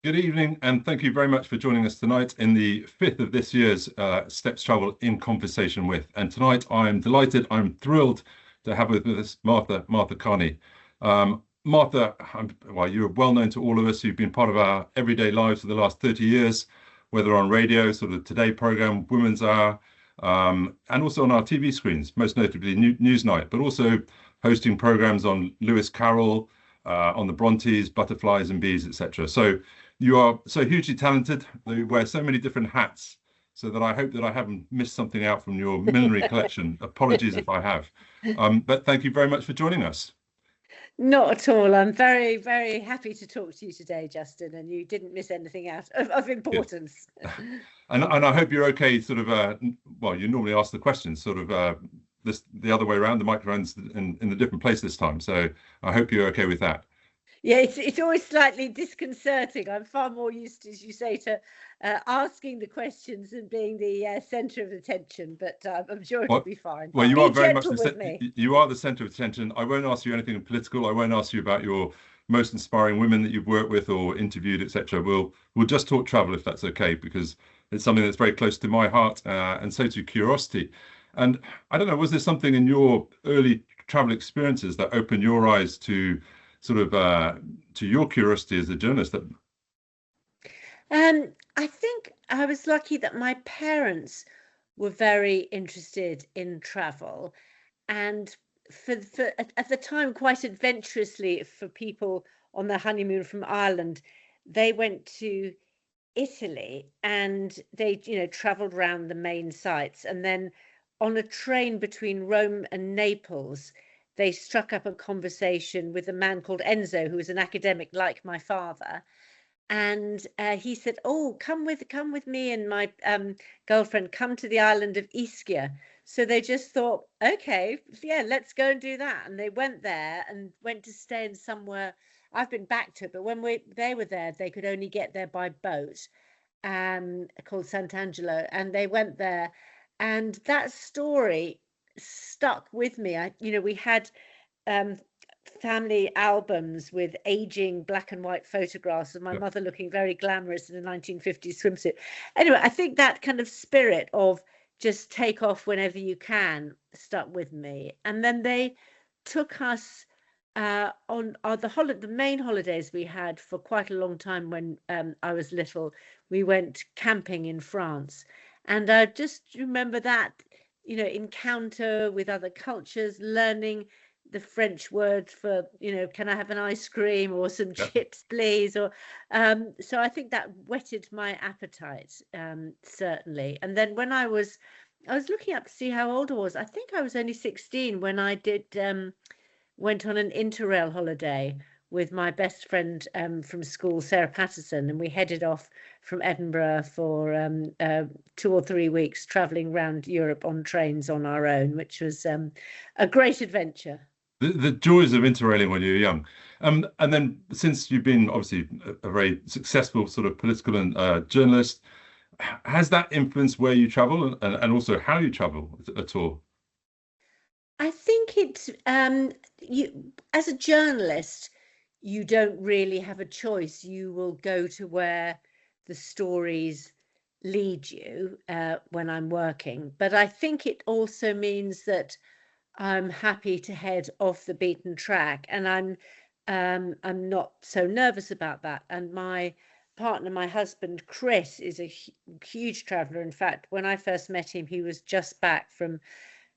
Good evening, and thank you very much for joining us tonight in the fifth of this year's Steps Travel in Conversation with. And tonight I'm delighted, I'm thrilled to have with us Martha Kearney. Martha, well, you're well known to all of us. You've been part of our everyday lives for the last 30 years, whether on radio, sort of Today program, Women's Hour, and also on our TV screens, most notably Newsnight, but also hosting programs on Lewis Carroll, on the Brontes, Butterflies and Bees, etc. So you are so hugely talented. You wear so many different hats, so that I hope that I haven't missed something out from your millinery collection. Apologies if I have. But thank you very much for joining us. Not at all. I'm very, very happy to talk to you today, Justin, and you didn't miss anything out of importance. And I hope you're okay, sort of, well, you normally ask the questions, sort of, the other way around, the microphone's in a different place this time. So I hope you're okay with that. Yeah, it's always slightly disconcerting. I'm far more used, as you say, to asking the questions and being the centre of attention, but I'm sure it'll be fine. Well, you are very much you are the centre of attention. I won't ask you anything political. I won't ask you about your most inspiring women that you've worked with or interviewed, etc. We'll just talk travel if that's okay, because it's something that's very close to my heart, and so to curiosity. And I don't know, was there something in your early travel experiences that opened your eyes to sort of to your curiosity as a journalist? I think I was lucky that my parents were very interested in travel, and for at the time quite adventurously for people on their honeymoon from Ireland, they went to Italy and they traveled around the main sites, and then on a train between Rome and Naples they struck up a conversation with a man called Enzo, who was an academic like my father. And he said, "Oh, come with me and my girlfriend, come to the island of Ischia." So they just thought, okay, yeah, let's go and do that. And they went there and went to stay in somewhere. I've been back to it, but when they were there, they could only get there by boat, called Sant'Angelo. And they went there, and that story stuck with me. We had family albums with aging black and white photographs of my mother looking very glamorous in a 1950s swimsuit. Anyway, I think that kind of spirit of just take off whenever you can stuck with me. And then they took us on the main holidays we had for quite a long time when I was little. We went camping in France, and I just remember that encounter with other cultures, learning the French word for can I have an ice cream or some chips please, or so I think that whetted my appetite, certainly. And then when I was looking up to see how old I was. I think I was only 16 when I did went on an interrail holiday with my best friend from school, Sarah Patterson, and we headed off from Edinburgh for 2 or 3 weeks, travelling around Europe on trains on our own, which was a great adventure. The joys of interrailing when you're young. And then since you've been obviously a very successful sort of political and journalist, has that influenced where you travel and also how you travel at all? I think it's you as a journalist, you don't really have a choice. You will go to where the stories lead you when I'm working. But I think it also means that I'm happy to head off the beaten track, and I'm not so nervous about that. And my partner, my husband, Chris, is a huge traveler. In fact, when I first met him, he was just back from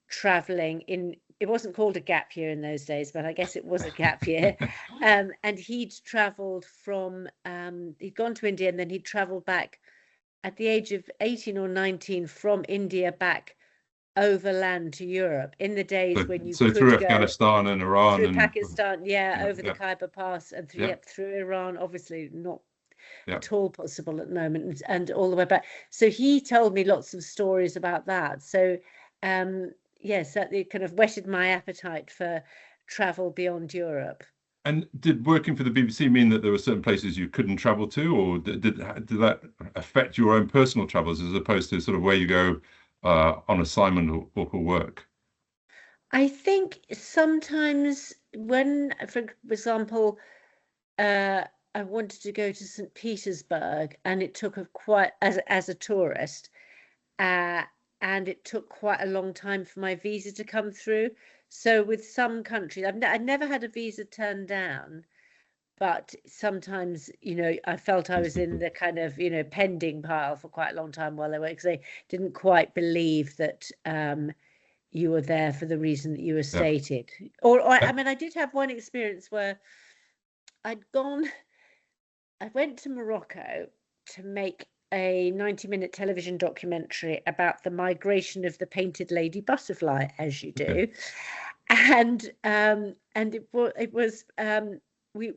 traveling in, it wasn't called a gap year in those days, but I guess it was a gap year. And he'd traveled from, he'd gone to India, and then he'd traveled back at the age of 18 or 19 from India back overland to Europe in the days when you could through go Afghanistan and Iran through and Pakistan, over the Khyber Pass, and through Iran, obviously not at all possible at the moment, and all the way back. So he told me lots of stories about that. So yes, that it kind of whetted my appetite for travel beyond Europe. And did working for the BBC mean that there were certain places you couldn't travel to, or did that affect your own personal travels as opposed to sort of where you go on assignment or for work? I think sometimes when, for example, I wanted to go to St. Petersburg, and it took quite as a tourist, uh, and it took quite a long time for my visa to come through. So with some countries, I've never had a visa turned down, but sometimes, I felt I was in the kind of, pending pile for quite a long time while they were, because they didn't quite believe that you were there for the reason that you were stated. Or I mean, I did have one experience where I went to Morocco to make a 90-minute television documentary about the migration of the painted lady butterfly, as you do. And it was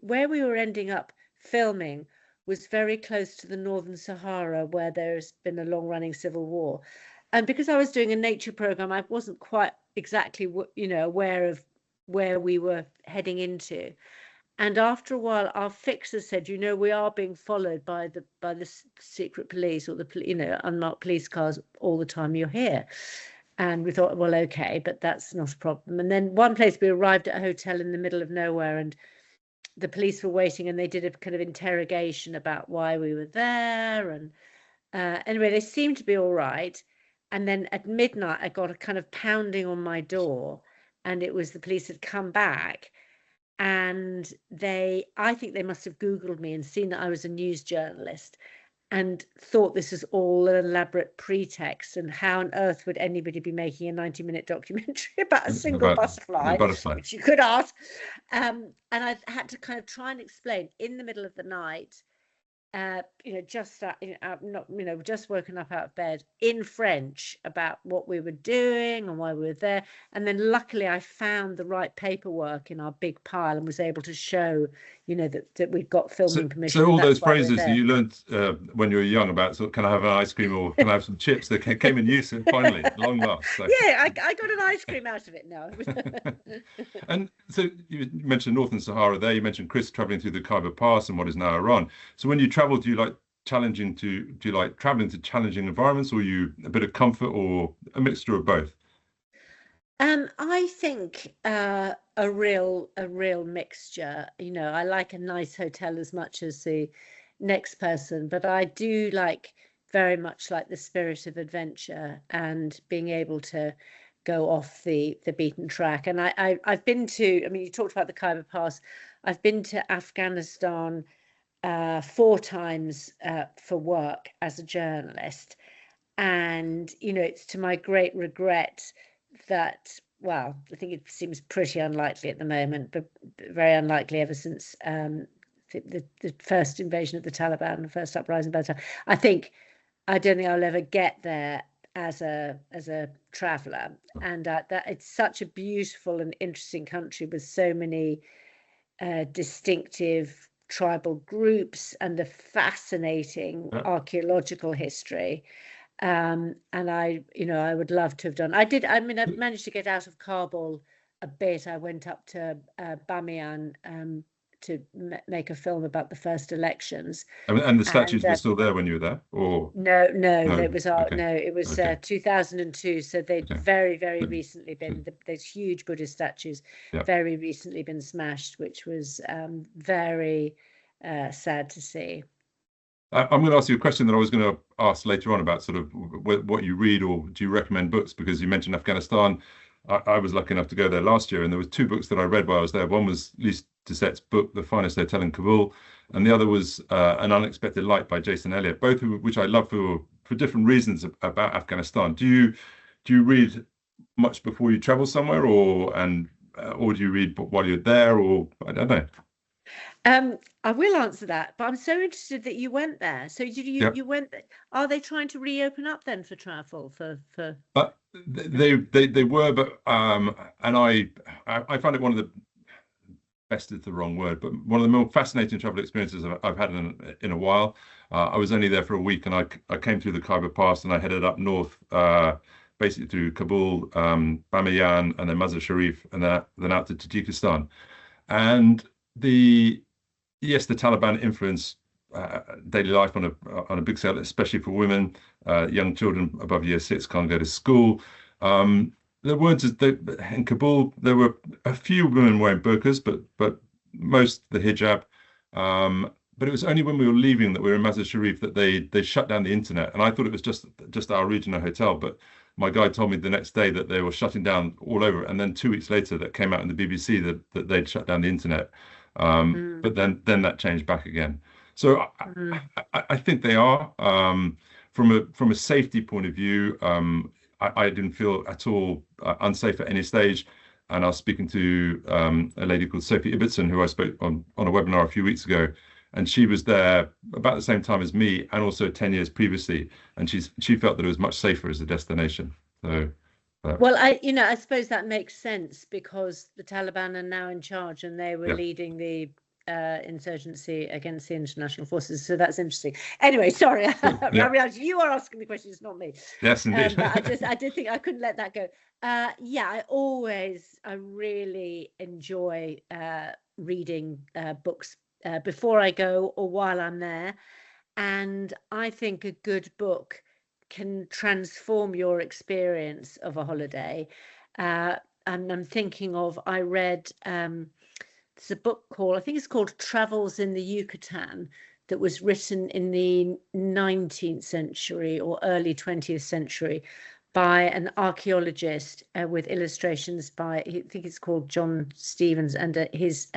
where we were ending up filming was very close to the Northern Sahara, where there's been a long-running civil war. And because I was doing a nature program, I wasn't quite exactly, aware of where we were heading into. And after a while, our fixer said, we are being followed by the secret police, or the unmarked police cars all the time you're here. And we thought, well, okay, but that's not a problem. And then one place, we arrived at a hotel in the middle of nowhere, and the police were waiting, and they did a kind of interrogation about why we were there. And anyway, they seemed to be all right. And then at midnight, I got a kind of pounding on my door, and it was the police had come back. And I think they must have Googled me and seen that I was a news journalist, and thought this was all an elaborate pretext. And how on earth would anybody be making a 90-minute documentary about a single butterfly, which you could ask? And I had to kind of try and explain in the middle of the night, just just woken up out of bed, in French, about what we were doing and why we were there. And then luckily I found the right paperwork in our big pile and was able to show, that we'd got filming permission. So all those phrases that you learned when you were young about, sort of, can I have an ice cream, or can I have some chips, that came in use finally, long last. So. Yeah, I got an ice cream out of it now. And so you mentioned Northern Sahara there, you mentioned Chris traveling through the Khyber Pass and what is now Iran. So when you travel, do you like traveling to challenging environments, or you a bit of comfort, or a mixture of both? I think a real mixture. I like a nice hotel as much as the next person, but I do very much like the spirit of adventure and being able to go off the beaten track. And I've been to, you talked about the Khyber Pass. I've been to Afghanistan 4 times for work as a journalist, and it's to my great regret that, well, I think it seems pretty unlikely at the moment, but very unlikely ever since the first invasion of the Taliban, the first uprising by the Taliban. I don't think I'll ever get there as a traveller, and that it's such a beautiful and interesting country with so many distinctive tribal groups and a fascinating archaeological history. And I would love to have done. I managed to get out of Kabul a bit. I went up to Bamiyan to make a film about the first elections. And the statues were still there when you were there, or no, it was 2002. So they'd very recently been those huge Buddhist statues, very recently been smashed, which was very sad to see. I'm going to ask you a question that I was going to ask later on about sort of what you read, or do you recommend books? Because you mentioned Afghanistan. I was lucky enough to go there last year, and there were 2 books that I read while I was there. One was Lise Doucet's book, The Finest Hotel in Kabul, and the other was An Unexpected Light by Jason Elliott, both of which I love for different reasons about Afghanistan. Do you read much before you travel somewhere, or do you read while you're there, or I don't know? I will answer that, but I'm so interested that you went there. So you went? Are they trying to reopen up then for travel for? But they were, but and I found it one of the best is the wrong word, but one of the more fascinating travel experiences I've had in a while. I was only there for a week, and I came through the Khyber Pass, and I headed up north, basically through Kabul, Bamiyan, and then Mazar Sharif, and then out to Tajikistan, and the Taliban influence daily life on a big scale, especially for women. Young children above year 6 can't go to school. There weren't in Kabul. There were a few women wearing burqas, but most the hijab. but it was only when we were leaving that we were in Mazar Sharif that they shut down the internet, and I thought it was just our regional hotel, but my guide told me the next day that they were shutting down all over, and then 2 weeks later that came out in the BBC that they'd shut down the internet. But then that changed back again. So I think they are from a safety point of view. I didn't feel at all unsafe at any stage. And I was speaking to a lady called Sophie Ibbotson, who I spoke on a webinar a few weeks ago, and she was there about the same time as me, and also 10 years previously, and she felt that it was much safer as a destination. So, well, I suppose that makes sense because the Taliban are now in charge, and they were leading the insurgency against the international forces. So that's interesting. Anyway, sorry, you are asking the questions, not me. Yes, indeed. But I did think I couldn't let that go. I really enjoy reading books before I go or while I'm there, and I think a good book can transform your experience of a holiday. And I'm thinking of, I read there's a book called, I think it's called Travels in the Yucatan, that was written in the 19th century or early 20th century by an archaeologist with illustrations by, I think it's called John Stevens, and his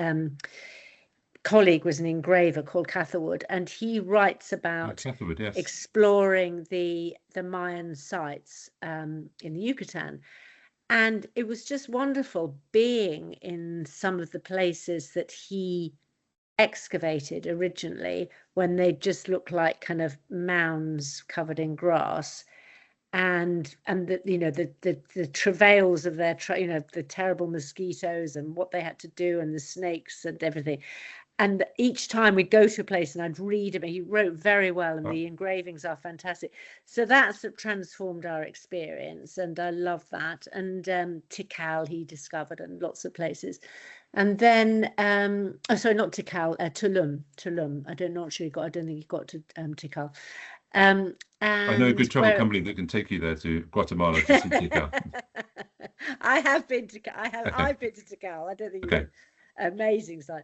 colleague was an engraver called Catherwood, and he writes about exploring the Mayan sites in the Yucatan. And it was just wonderful being in some of the places that he excavated originally, when they just looked like kind of mounds covered in grass, and the travails of their the terrible mosquitoes and what they had to do, and the snakes and everything. And each time we'd go to a place and I'd read him, he wrote very well, and the engravings are fantastic. So that's transformed our experience, and I love that. And Tikal he discovered, and lots of places. And then, sorry, not Tikal, Tulum. I don't think he got to Tikal. And I know a good travel company that can take you there to Guatemala to see Tikal. I've been to Tikal. I don't think it's amazing site.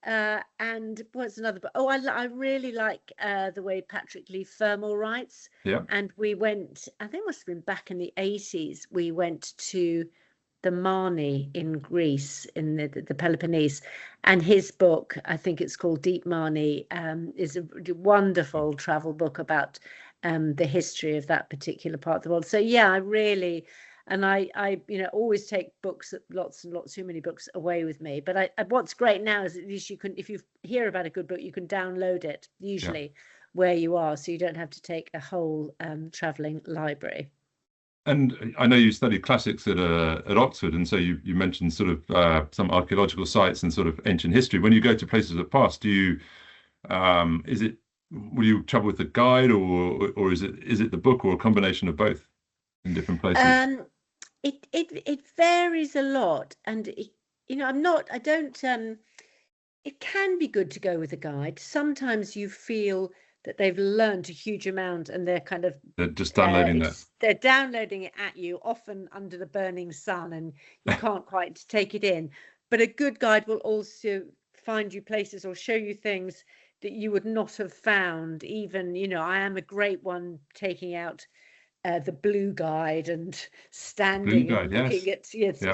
And what's another book? I really like the way Patrick Leigh Fermor writes. Yeah. And we went, I think it must have been back in the 80s, we went to the Mani in Greece, in the Peloponnese, and his book, I think it's called Deep Mani, is a wonderful travel book about the history of that particular part of the world. So I really, and I always take books, lots and lots, too many books away with me. But what's great now is at least you can, if you hear about a good book, you can download it usually where you are, so you don't have to take a whole traveling library. And I know you studied classics at Oxford, and so you mentioned sort of some archaeological sites and sort of ancient history. When you go to places of the past, do you will you travel with a guide, or is it the book, or a combination of both in different places? It varies a lot, and it can be good to go with a guide. Sometimes you feel that they've learned a huge amount, and they're just downloading they're downloading it at you, often under the burning sun, and you can't quite take it in. But a good guide will also find you places or show you things that you would not have found. Even, I am a great one taking out the blue guide and standing and looking at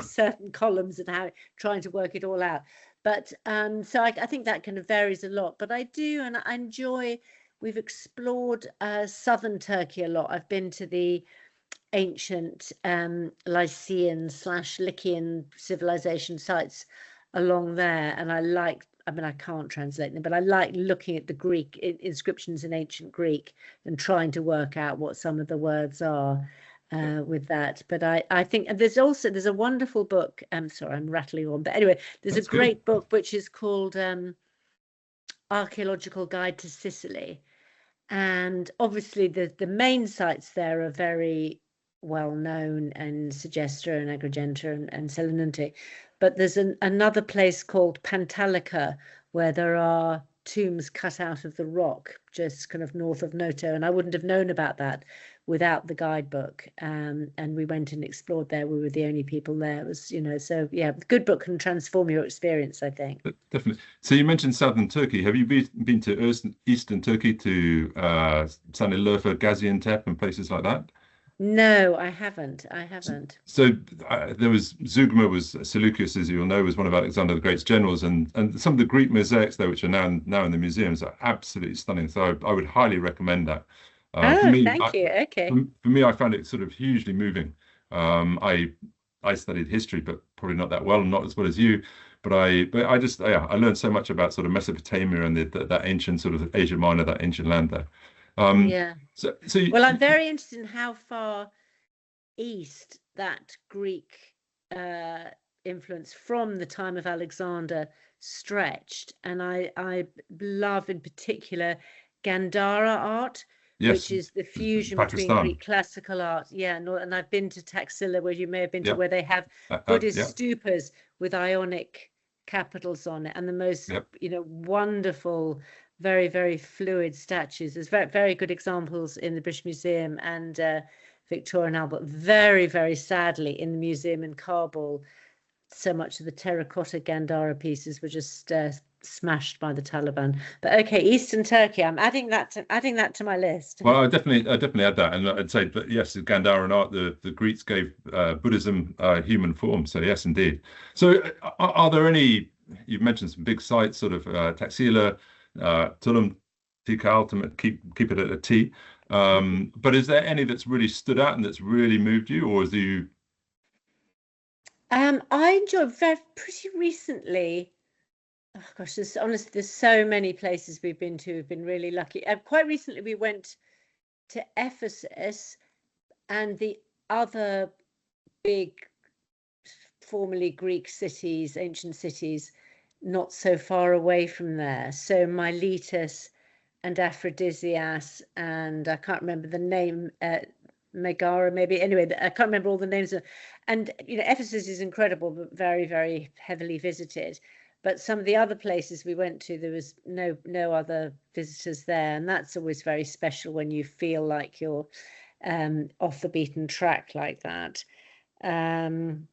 certain columns and trying to work it all out. But so I think that kind of varies a lot. But I do, and I enjoy. We've explored southern Turkey a lot. I've been to the ancient Lycian/Lycian civilization sites along there, and I can't translate them, but I like looking at the Greek inscriptions in ancient Greek and trying to work out what some of the words are with that. But I think there's a wonderful book. I'm sorry, I'm rattling on, but anyway, there's a great book which is called Archaeological Guide to Sicily, and obviously the main sites there are very well known, and Segesta and Agrigenta and Selinunte, but there's another place called Pantalica where there are tombs cut out of the rock just kind of north of Noto, and I wouldn't have known about that without the guidebook. And we went and explored there. We were the only people there. It was, so yeah, the good book can transform your experience, I think. Definitely. So you mentioned southern Turkey. Have you been to eastern Turkey, to Sanilurfa, Gaziantep, and places like that? No, I haven't. So there was Zugma, was Seleucus, as you'll know, was one of Alexander the Great's generals, and some of the Greek mosaics there, which are now in the museums, are absolutely stunning. So I would highly recommend that. Thank you. Okay. For me, I found it sort of hugely moving. I studied history, but probably not that well, and not as well as you. But I learned so much about sort of Mesopotamia and that ancient sort of Asia Minor, that ancient land there. Well, I'm very interested in how far east that Greek influence from the time of Alexander stretched, and I love in particular Gandhara art. Yes, which is the fusion Pakistan. between Greek classical art. Yeah, and I've been to Taxila, where you may have been to, where they have Buddhist stupas with Ionic capitals on it, and the most wonderful, very, very fluid statues. There's very, very good examples in the British Museum and Victoria and Albert. Very, very sadly, in the museum in Kabul, so much of the terracotta Gandhara pieces were just smashed by the Taliban. But okay, Eastern Turkey, I'm adding that to my list. Well, I definitely add that, and I'd say that yes, Gandharan art, the Greeks gave Buddhism human form. So yes, indeed. So are there any? You've mentioned some big sites, sort of Taxila, Tulum, Tikal, to keep it at a T. But is there any that's really stood out and that's really moved you, or is you? I enjoyed pretty recently. Oh gosh, there's so many places we've been to. We've been really lucky. Quite recently, we went to Ephesus and the other big, formerly Greek cities, ancient cities, not so far away from there. So Miletus and Aphrodisias, and I can't remember the name, Megara maybe. Anyway, I can't remember all the names. And Ephesus is incredible, but very, very heavily visited. But some of the other places we went to, there was no other visitors there, and that's always very special when you feel like you're off the beaten track like that. That's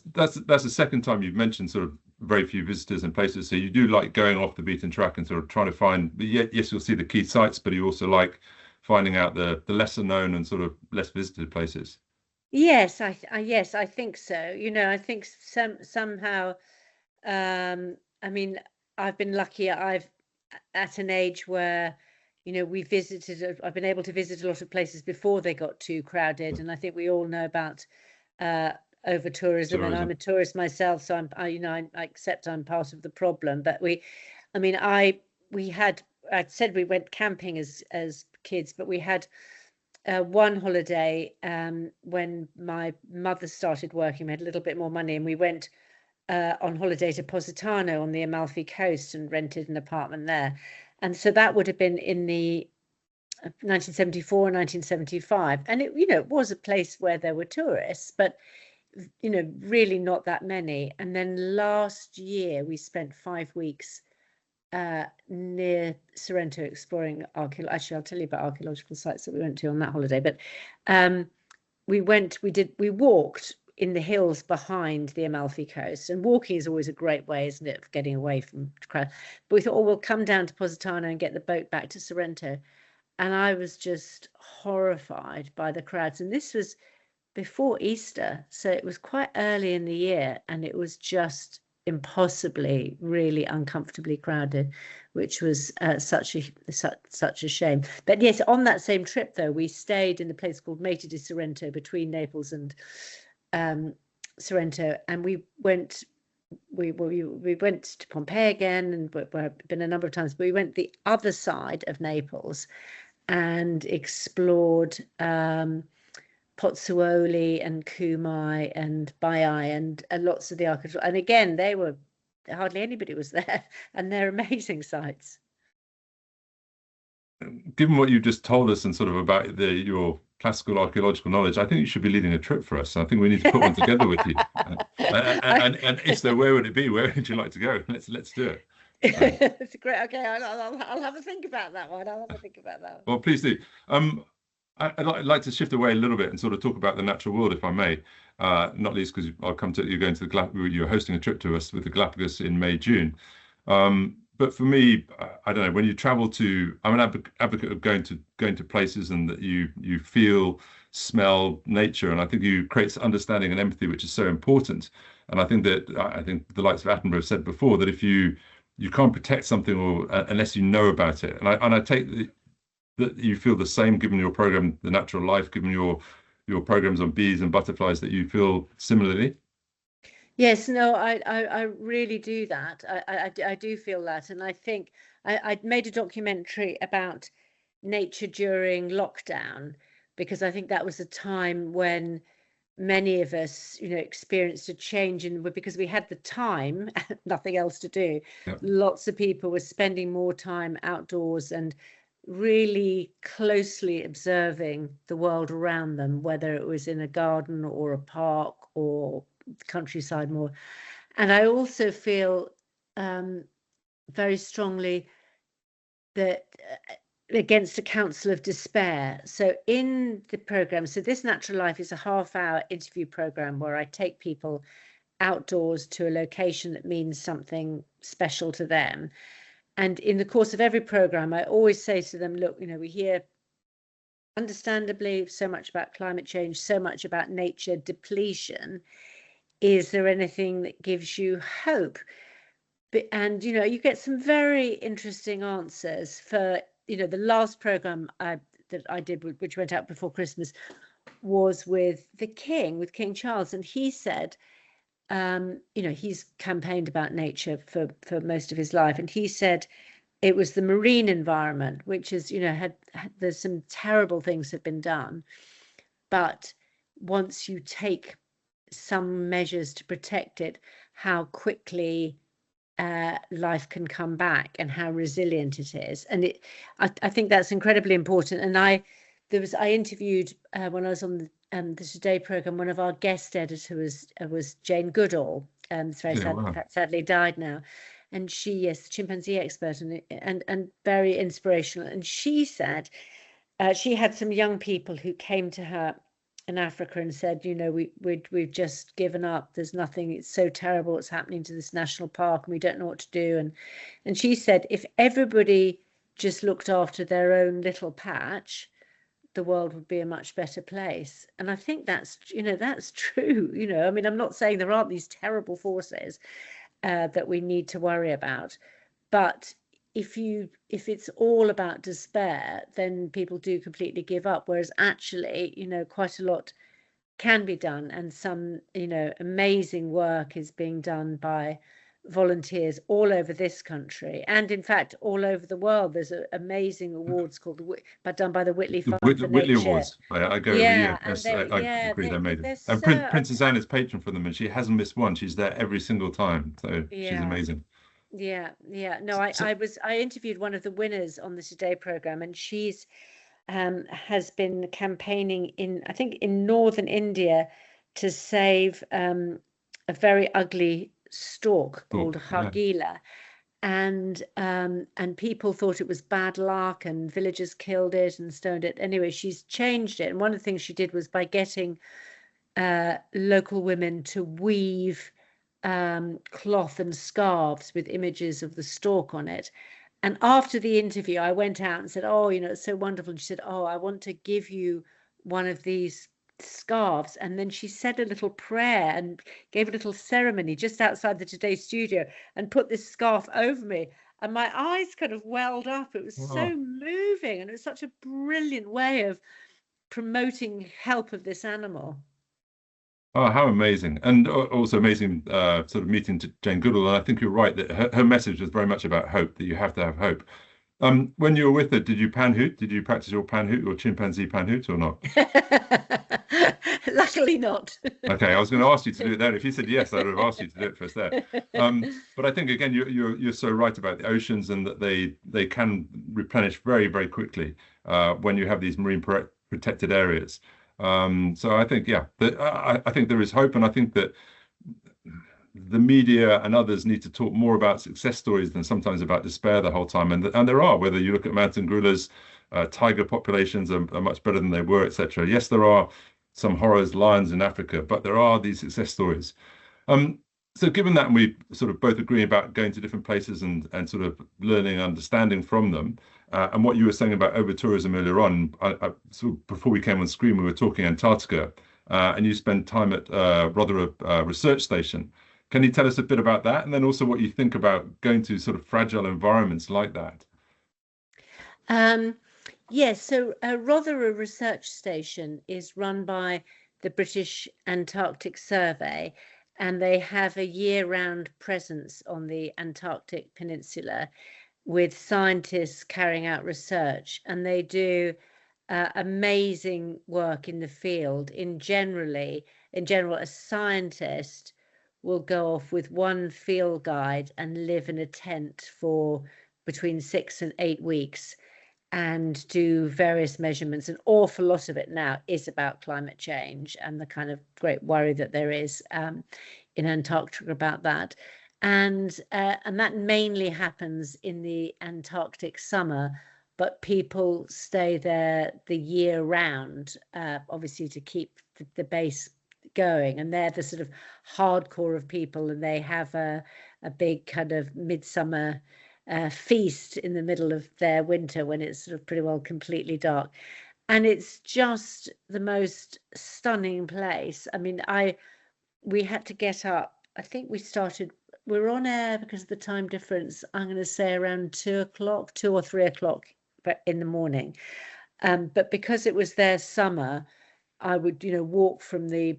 the second time you've mentioned sort of very few visitors and places. So you do like going off the beaten track and sort of trying to find. Yes, you'll see the key sites, but you also like finding out the lesser known and sort of less visited places. Yes, I think so. I think somehow. I mean, I've been lucky. I've at an age where, I've been able to visit a lot of places before they got too crowded. And I think we all know about over tourism, and I'm a tourist myself, so I accept I'm part of the problem. But I'd said we went camping as kids, but we had one holiday when my mother started working. We had a little bit more money, and we went on holiday to Positano on the Amalfi Coast and rented an apartment there. And so that would have been in the 1974, 1975. And it was a place where there were tourists, but, really not that many. And then last year we spent 5 weeks near Sorrento exploring actually, I'll tell you about archaeological sites that we went to on that holiday. But we walked in the hills behind the Amalfi Coast, and walking is always a great way, isn't it, of getting away from crowd. But we thought, we'll come down to Positano and get the boat back to Sorrento. And I was just horrified by the crowds. And this was before Easter, so it was quite early in the year, and it was just impossibly, really uncomfortably crowded, which was such a shame. But yes, on that same trip though, we stayed in a place called Meta di Sorrento between Naples and Sorrento, and we went to Pompeii again, and we've been a number of times, but we went the other side of Naples and explored Pozzuoli and Cumae and Baiae and lots of the archaeological, and again hardly anybody was there, and they're amazing sites. Given what you just told us and sort of about your classical archaeological knowledge, I think you should be leading a trip for us. I think we need to put one together with you. And if so, where would it be? Where would you like to go? Let's do it. It's great. Okay, I'll have a think about that one. I'll have a think about that one. Well, please do. I'd like to shift away a little bit and sort of talk about the natural world, if I may. Not least because I'll come to, you're going to you're hosting a trip to us with the Galapagos in May, June. But for me, I don't know, when you travel to, I'm an advocate of going to places and that you feel, smell nature, and I think you create understanding and empathy, which is so important. And I think the likes of Attenborough have said before that if you can't protect something or unless you know about it, and I take that you feel the same given your program, The Natural Life, given your programs on bees and butterflies, that you feel similarly. Yes, no, I really do that. I do feel that. And I think I made a documentary about nature during lockdown, because I think that was a time when many of us, experienced a change because we had the time, nothing else to do. Yep. Lots of people were spending more time outdoors and really closely observing the world around them, whether it was in a garden or a park or countryside more. And I also feel very strongly that against a counsel of despair. So in the program, so this Natural Life is a half-hour interview program where I take people outdoors to a location that means something special to them. And in the course of every program, I always say to them, look, we hear understandably so much about climate change, so much about nature depletion. Is there anything that gives you hope? And, you get some very interesting answers. For, the last program that I did, which went out before Christmas, was with King Charles. And he said, he's campaigned about nature for most of his life. And he said it was the marine environment, which is, there's some terrible things have been done. But once you take some measures to protect it, how quickly life can come back and how resilient it is. And I think that's incredibly important. And I interviewed when I was on the Today program, one of our guest editors was Jane Goodall, it's very sadly died now. And she, yes, chimpanzee expert and very inspirational. And she said she had some young people who came to her in Africa and said, we've just given up. There's nothing. It's so terrible what's happening to this national park, and we don't know what to do. And she said, if everybody just looked after their own little patch, the world would be a much better place. And I think that's true. I mean, I'm not saying there aren't these terrible forces that we need to worry about, but if it's all about despair, then people do completely give up, whereas actually, quite a lot can be done, and some, amazing work is being done by volunteers all over this country, and in fact all over the world. There's amazing awards done by the Whitley Fund for Whitley Nature. Awards. I go every year. Yes, I agree, they're amazing. And Princess Anne is patron for them, and she hasn't missed one. She's there every single time, so she's amazing. Yeah. No, I interviewed one of the winners on the Today program, and she's has been campaigning I think in northern India to save a very ugly stork called Hargila. And people thought it was bad luck, and villagers killed it and stoned it. Anyway, she's changed it. And one of the things she did was by getting local women to weave cloth and scarves with images of the stork on it. And after the interview, I went out and said, it's so wonderful. And she said, I want to give you one of these scarves. And then she said a little prayer and gave a little ceremony just outside the Today studio and put this scarf over me. And my eyes kind of welled up. It was so moving. And it was such a brilliant way of promoting help of this animal. Oh, how amazing. And also amazing sort of meeting to Jane Goodall. And I think you're right that her message was very much about hope, that you have to have hope. When you were with her, did you panhoot? Did you practice your panhoot or chimpanzee panhoot or not? Luckily not. Okay, I was going to ask you to do it there. If you said yes, I would have asked you to do it for us there. But I think, again, you're so right about the oceans, and that they can replenish very, very quickly when you have these marine protected areas. So I think, I think there is hope, and I think that the media and others need to talk more about success stories than sometimes about despair the whole time. And there are, whether you look at mountain gorillas, tiger populations are much better than they were, etc. Yes, there are some horrors, lions in Africa, but there are these success stories. So given that, and we sort of both agree about going to different places and sort of learning and understanding from them, and what you were saying about over-tourism earlier on, sort of before we came on screen, we were talking Antarctica, and you spend time at Rotherham research station. Can you tell us a bit about that? And then also what you think about going to sort of fragile environments like that? Yes, so Rotherham Research Station is run by the British Antarctic Survey, and they have a year-round presence on the Antarctic Peninsula with scientists carrying out research, and they do amazing work in the field. In general, a scientist will go off with one field guide and live in a tent for between 6 and 8 weeks and do various measurements. An awful lot of it now is about climate change and the kind of great worry that there is in Antarctica about that. And that mainly happens in the Antarctic summer, but people stay there the year round, obviously to keep the base going. And they're the sort of hardcore of people, and they have a big kind of midsummer feast in the middle of their winter when it's sort of pretty well completely dark. And it's just the most stunning place. I mean, we had to get up. I think we're on air because of the time difference, I'm going to say around 2 or 3 o'clock in the morning. But because it was their summer, I would, walk from the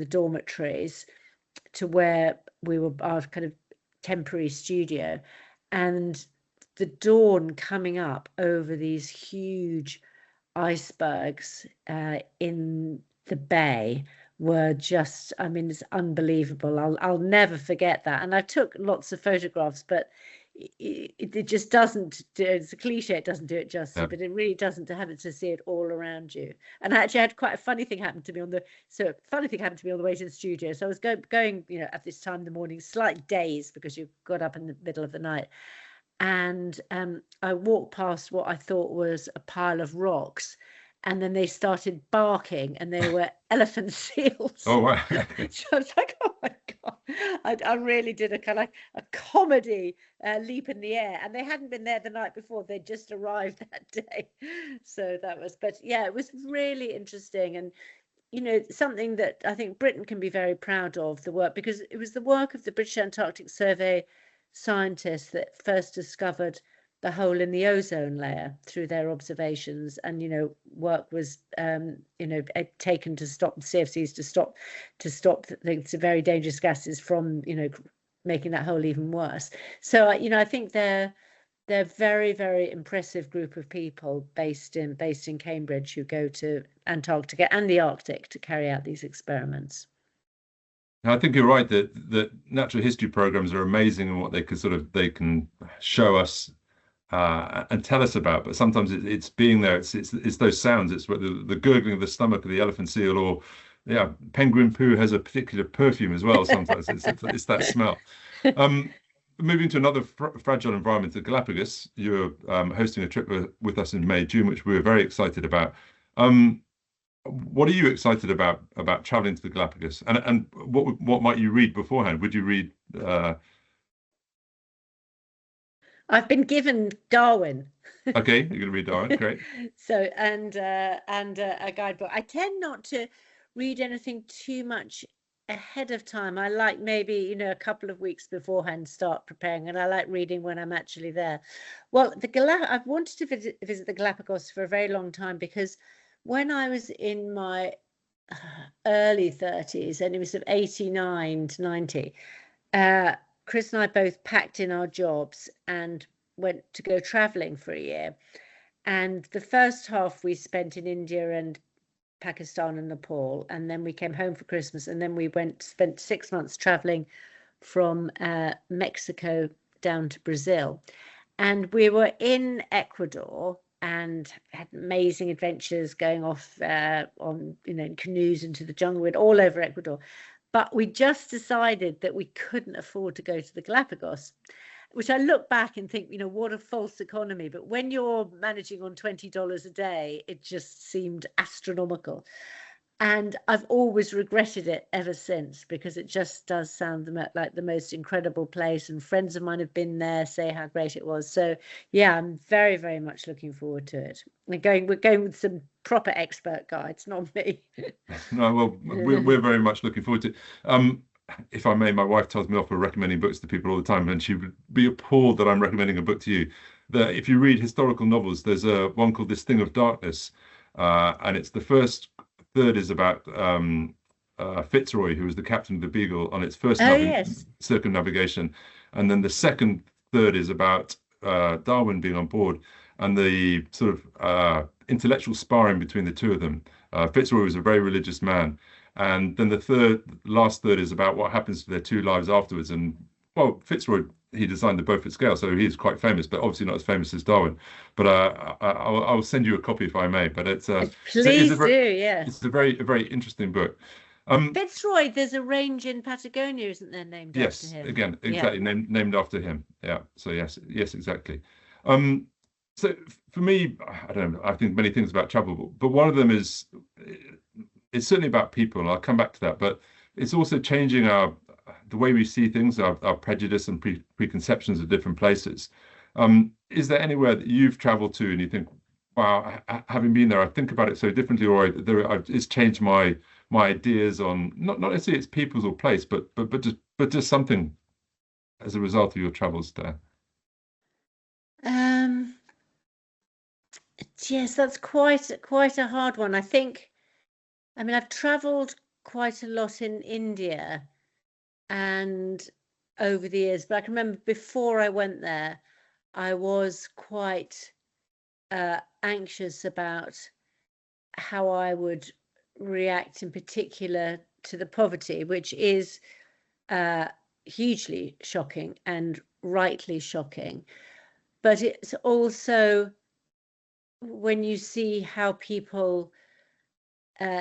dormitories to where our kind of temporary studio, and the dawn coming up over these huge icebergs in the bay were just, I mean, it's unbelievable. I'll never forget that. And I took lots of photographs, but it just doesn't do, it's a cliche, it doesn't do it justice, but it really doesn't to see it all around you. And I actually had quite a funny thing happen to me on the way to the studio. So I was going, at this time in the morning, slight daze because you got up in the middle of the night. And I walked past what I thought was a pile of rocks, and then they started barking, and they were elephant seals. Oh, wow. So I was like, oh my God. I really did a kind of like a comedy leap in the air, and they hadn't been there the night before. They'd just arrived that day. So but yeah, it was really interesting. And, something that I think Britain can be very proud of, the work, because it was the work of the British Antarctic Survey scientists that first discovered the hole in the ozone layer through their observations, and work was taken to stop the CFCs, to stop the very dangerous gases from making that hole even worse. So I think they're very, very impressive group of people based in Cambridge who go to Antarctica and the Arctic to carry out these experiments. I think you're right that natural history programs are amazing in what they can show us and tell us about, but sometimes it's being there. It's those sounds. It's the gurgling of the stomach of the elephant seal, or penguin poo has a particular perfume as well. Sometimes it's that smell. Moving to another fragile environment, the Galapagos. You're hosting a trip with us in May, June, which we were very excited about. What are you excited about traveling to the Galapagos, and what might you read beforehand? Would you read? I've been given Darwin. Okay, you're going to read Darwin, great. So and a guidebook. I tend not to read anything too much ahead of time. I like maybe a couple of weeks beforehand start preparing, and I like reading when I'm actually there. Well, I've wanted to visit the Galapagos for a very long time, because when I was in my early 30s, and it was of 89 to 90, Chris and I both packed in our jobs and went to go traveling for a year. And the first half we spent in India and Pakistan and Nepal, and then we came home for Christmas, and then we spent 6 months traveling from Mexico down to Brazil. And we were in Ecuador and had amazing adventures going off on canoes into the jungle, all over Ecuador. but we just decided that we couldn't afford to go to the Galapagos, which I look back and think, what a false economy. But when you're managing on $20 a day, it just seemed astronomical. And I've always regretted it ever since, because it just does sound like the most incredible place. And friends of mine have been there, say how great it was. So, yeah, I'm very, very much looking forward to it. We're going with some proper expert guides, not me. No, well, we're very much looking forward to it. If I may, my wife tells me off for recommending books to people all the time, and she would be appalled that I'm recommending a book to you. That if you read historical novels, there's one called This Thing of Darkness, and it's the first third is about Fitzroy, who was the captain of the Beagle on its first circumnavigation, and then the second third is about Darwin being on board and the sort of intellectual sparring between the two of them. Fitzroy was a very religious man. And then the last third is about what happens to their two lives afterwards. And, well, Fitzroy, he designed the Beaufort scale, so he's quite famous, but obviously not as famous as Darwin. But I'll send you a copy if I may. But please do, yeah. It's a very interesting book. Fitzroy, there's a range in Patagonia, isn't there, named after him? Yes, again, exactly, named after him. Yeah, so yes, exactly. So for me, I don't know, I think many things about travel, but one of them is, it's certainly about people, and I'll come back to that, but it's also changing the way we see things, our prejudice and preconceptions of different places. Is there anywhere that you've traveled to and you think, wow, having been there, I think about it so differently, or it's changed my ideas on not necessarily its peoples or place, but just something as a result of your travels there? Yes, that's quite a hard one. I've traveled quite a lot in India and over the years, but I can remember before I went there, I was quite anxious about how I would react in particular to the poverty, which is hugely shocking and rightly shocking. But it's also when you see how people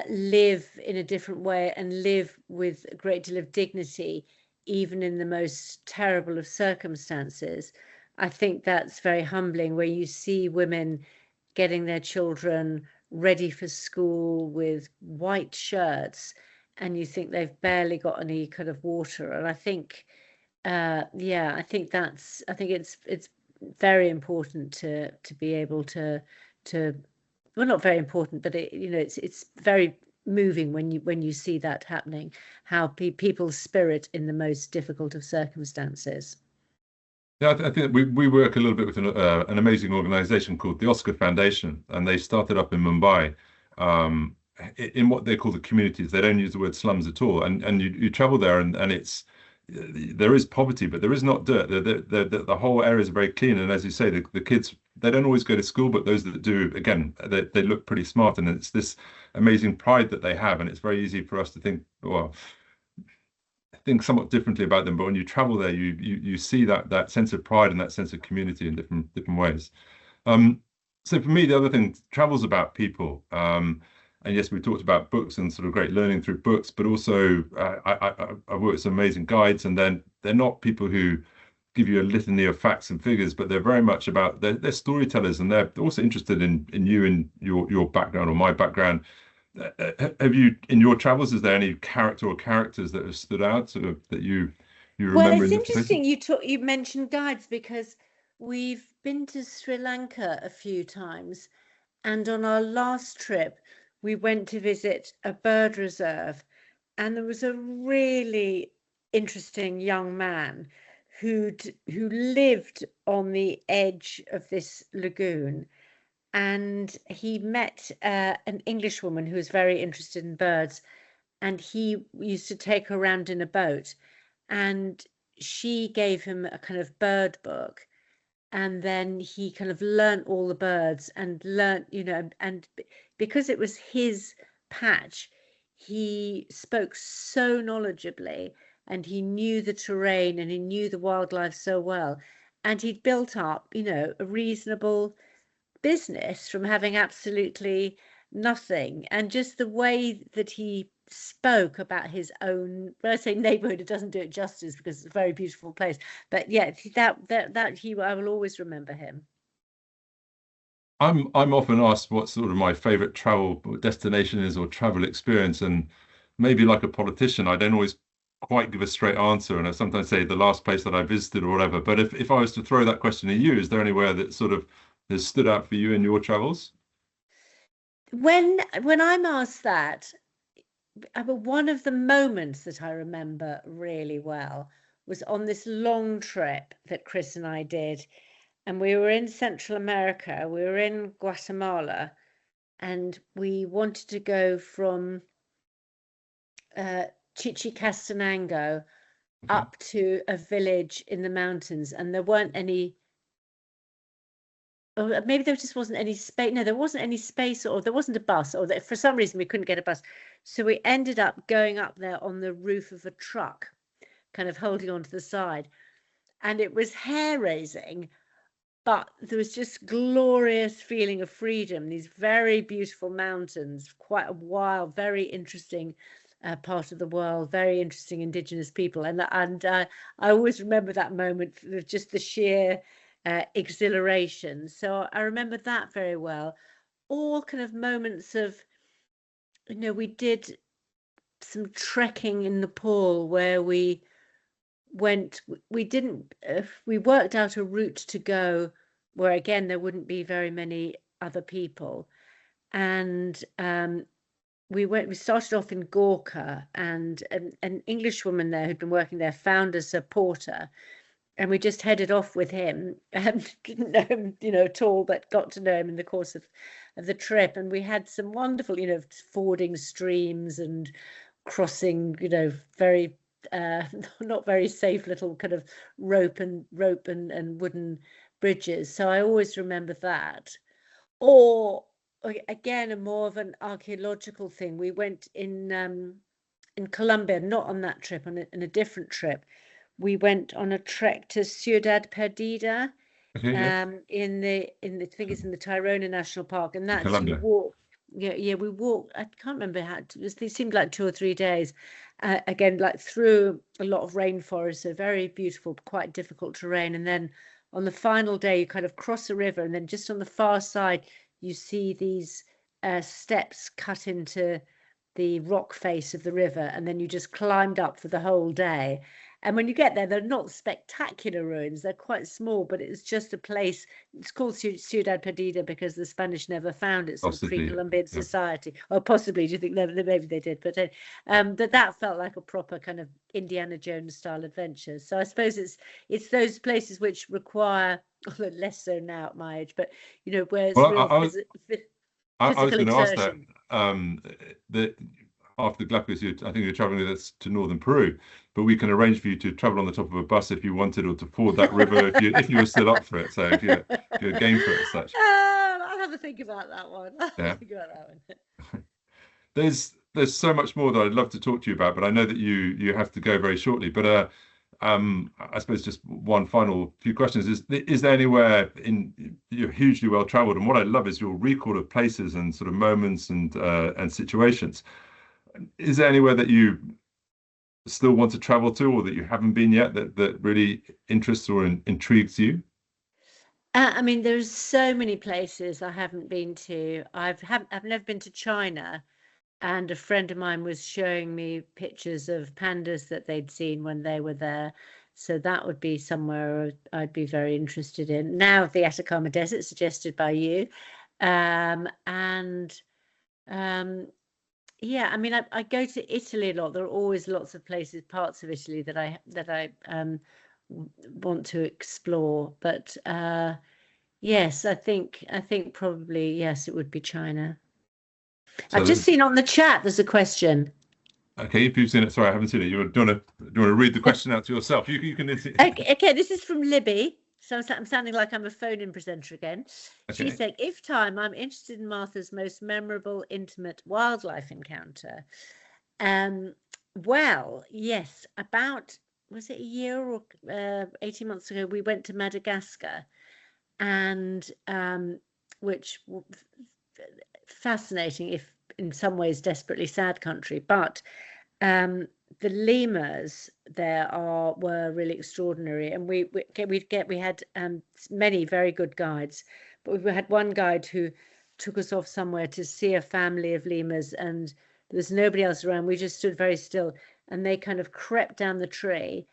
live in a different way and live with a great deal of dignity, even in the most terrible of circumstances, I think that's very humbling, where you see women getting their children ready for school with white shirts, and you think they've barely got any kind of water. And I think, I think it's very important to be able to well, not very important, but it's very moving when you see that happening, how people's spirit in the most difficult of circumstances. Yeah, I think we work a little bit with an amazing organization called the Oscar Foundation, and they started up in Mumbai, in what they call the communities. They don't use the word slums at all, and you travel there, and there is poverty, but there is not dirt. The whole area is very clean, and as you say, the kids, they don't always go to school, but those that do, again, they look pretty smart, and it's this amazing pride that they have, and it's very easy for us to think, well, think somewhat differently about them. But when you travel there, you see that sense of pride and that sense of community in different ways. So for me, the other thing, travel's about people. And yes, we talked about books and sort of great learning through books, but also I work with some amazing guides, and then they're not people who give you a litany of facts and figures, but they're very much about they're storytellers, and they're also interested in you and your background or my background. Have you, in your travels, is there any character or characters that have stood out sort of that you remember? Well, it's interesting you mentioned guides, because we've been to Sri Lanka a few times, and on our last trip we went to visit a bird reserve, and there was a really interesting young man who lived on the edge of this lagoon, and he met an English woman who was very interested in birds, and he used to take her around in a boat, and she gave him a kind of bird book, and then he kind of learnt all the birds and learnt, and because it was his patch, he spoke so knowledgeably, and he knew the terrain and he knew the wildlife so well, and he'd built up, a reasonable business from having absolutely nothing. And just the way that he spoke about his own, when I say neighborhood, it doesn't do it justice because it's a very beautiful place. But yeah, I will always remember him. I'm often asked what sort of my favorite travel destination is or travel experience, and maybe like a politician, I don't always quite give a straight answer, and I sometimes say the last place that I visited or whatever. But if I was to throw that question at you, is there anywhere that sort of has stood out for you in your travels? When I'm asked that, one of the moments that I remember really well was on this long trip that Chris and I did, and we were in Central America. We were in Guatemala, and we wanted to go from Chichicastenango Okay. up to a village in the mountains, and there weren't any, or maybe there just wasn't any space. No, there wasn't any space, or there wasn't a bus, or for some reason we couldn't get a bus. So we ended up going up there on the roof of a truck, kind of holding on to the side. And it was hair-raising, but there was just glorious feeling of freedom. These very beautiful mountains, quite a wild, very interesting part of the world, very interesting indigenous people. And I always remember that moment of just the sheer exhilaration. So I remember that very well. All kind of moments of, we did some trekking in Nepal where we worked out a route to go where again there wouldn't be very many other people, and we started off in Gorkha, and an English woman there who'd been working there found us a porter, and we just headed off with him, and didn't know him, at all, but got to know him in the course of the trip. And we had some wonderful, fording streams and crossing, very not very safe little kind of rope and wooden bridges. So I always remember that. Or again, a more of an archaeological thing. We went in Colombia, not on that trip, on a different trip. We went on a trek to Ciudad Perdida, Okay, yeah. in the I think it's in the Tirona National Park, and In that's, you Colombia. walk. Yeah, we walked. I can't remember how. It seemed like 2 or 3 days. Again, like through a lot of rainforest, so very beautiful, quite difficult terrain. And then on the final day, you kind of cross a river, and then just on the far side, you see these steps cut into the rock face of the river, and then you just climbed up for the whole day. And when you get there, they're not spectacular ruins. They're quite small, but it's just a place. It's called Ciudad Perdida because the Spanish never found it, sort of Possibly. pre-Columbian Yeah. society. Or possibly, do you think maybe they did? But that felt like a proper kind of Indiana Jones style adventure. So I suppose it's those places which require, although less so now at my age, but where it's Well, real I was physical going to ask that. exertion. That after the Galapagos, I think you're traveling with us to northern Peru, but we can arrange for you to travel on the top of a bus if you wanted, or to ford that river if you were still up for it. So if you're game for it as such. I'll have a think about that one. Yeah. Think about that one. There's so much more that I'd love to talk to you about, but I know that you have to go very shortly. But I suppose just one final few questions is there anywhere you're hugely well traveled, and what I love is your recall of places and sort of moments and situations. Is there anywhere that you still want to travel to, or that you haven't been yet, that really interests or intrigues you? I mean, there's so many places I haven't been to. I've never been to China, and a friend of mine was showing me pictures of pandas that they'd seen when they were there. So that would be somewhere I'd be very interested in. Now, the Atacama Desert, suggested by you, and yeah, I mean, I go to Italy a lot. There are always lots of places, parts of Italy that I want to explore. But yes, I think probably yes, it would be China. So I've just seen on the chat there's a question. okay, if you've seen it, sorry, I haven't seen it. Do you want to read the question out to yourself? You can. Okay, this is from Libby. So I'm sounding like I'm a phone-in presenter again. Okay. She said, if time, I'm interested in Martha's most memorable, intimate wildlife encounter. Well, yes, was it a year or 18 months ago, we went to Madagascar, and which fascinating, if in some ways desperately sad country. But the lemurs there were really extraordinary, and we had many very good guides, but we had one guide who took us off somewhere to see a family of lemurs, and there was nobody else around. We just stood very still, and they kind of crept down the tree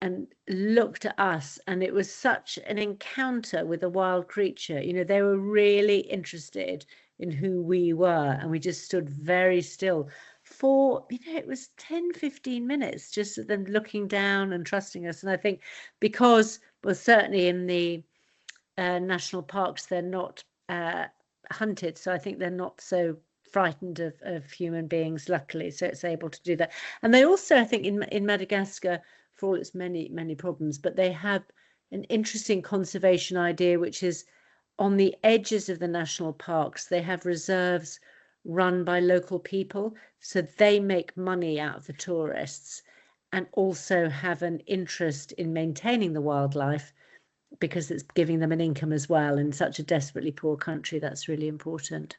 and looked at us, and it was such an encounter with a wild creature. You know, they were really interested in who we were, and we just stood very still for, you know, it was 10-15 minutes just of them looking down and trusting us. And I think because, well, certainly in the national parks, they're not hunted, so I think they're not so frightened of human beings, luckily, so it's able to do that. And they also, I think, in Madagascar, for all its many problems, but they have an interesting conservation idea, which is on the edges of the national parks, they have reserves run by local people, so they make money out of the tourists and also have an interest in maintaining the wildlife because it's giving them an income as well. In such a desperately poor country, that's really important.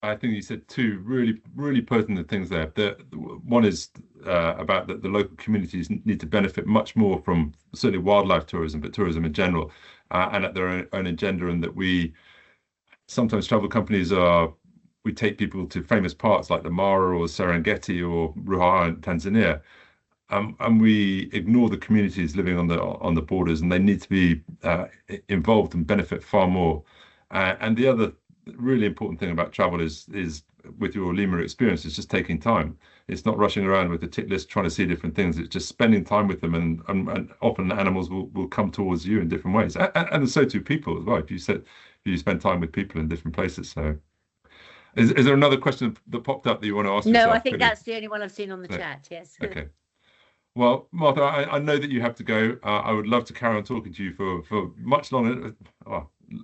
I think you said two really pertinent things there. One is about the local communities need to benefit much more from certainly wildlife tourism, but tourism in general, and at their own agenda, and that we sometimes travel companies we take people to famous parks like the Mara or Serengeti or Ruaha in Tanzania, and we ignore the communities living on the borders, and they need to be involved and benefit far more. And the other really important thing about travel is with your lemur experience is just taking time. It's not rushing around with a tick list trying to see different things. It's just spending time with them, and often animals will come towards you in different ways, and so do people as well. If you spend time with people in different places. So is there another question that popped up that you want to ask yourself? No, I think that's the only one I've seen on the chat. Yes. Okay. Well, Martha, I know that you have to go. I would love to carry on talking to you for much longer.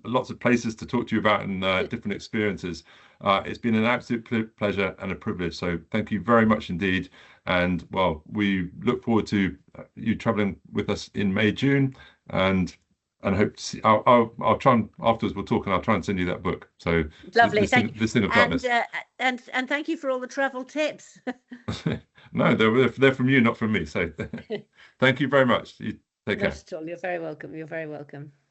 Lots of places to talk to you about and different experiences. It's been an absolute pleasure and a privilege. So thank you very much indeed. And well, we look forward to you traveling with us in May, June, and hope to see. I'll try and afterwards we'll talk, and I'll try and send you that book. So lovely. This thing of darkness. And thank you for all the travel tips. No, they're from you, not from me. So thank you very much. You take care. Not at all. You're very welcome. You're very welcome.